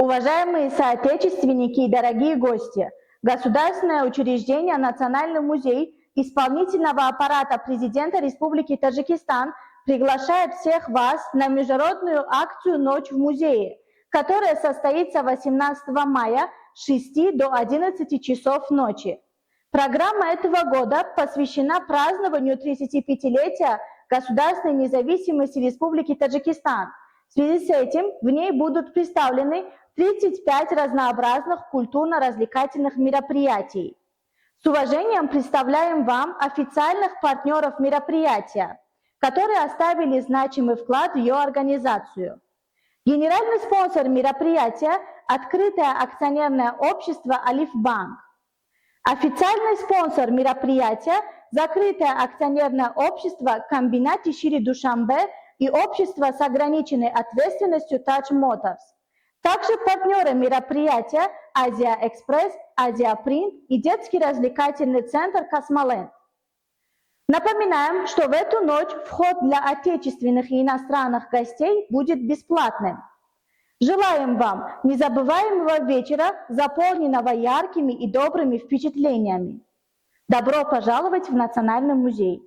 Уважаемые соотечественники и дорогие гости, Государственное учреждение Национальный музей исполнительного аппарата президента Республики Таджикистан приглашает всех вас на международную акцию «Ночь в музее», которая состоится 18 мая с 6 до 11 часов ночи. Программа этого года посвящена празднованию 35-летия государственной независимости Республики Таджикистан. В связи с этим в ней будут представлены 35 разнообразных культурно-развлекательных мероприятий. С уважением представляем вам официальных партнеров мероприятия, которые оставили значимый вклад в ее организацию. Генеральный спонсор мероприятия – открытое акционерное общество «Алиф-Банк». Официальный спонсор мероприятия – закрытое акционерное общество «Комбинат Тишири-Душанбе» и общество с ограниченной ответственностью «Тадж Моторс». Также партнеры мероприятия «Азия-Экспресс», «Азия-Принт» и детский развлекательный центр «Космоленд». Напоминаем, что в эту ночь вход для отечественных и иностранных гостей будет бесплатным. Желаем вам незабываемого вечера, заполненного яркими и добрыми впечатлениями. Добро пожаловать в Национальный музей!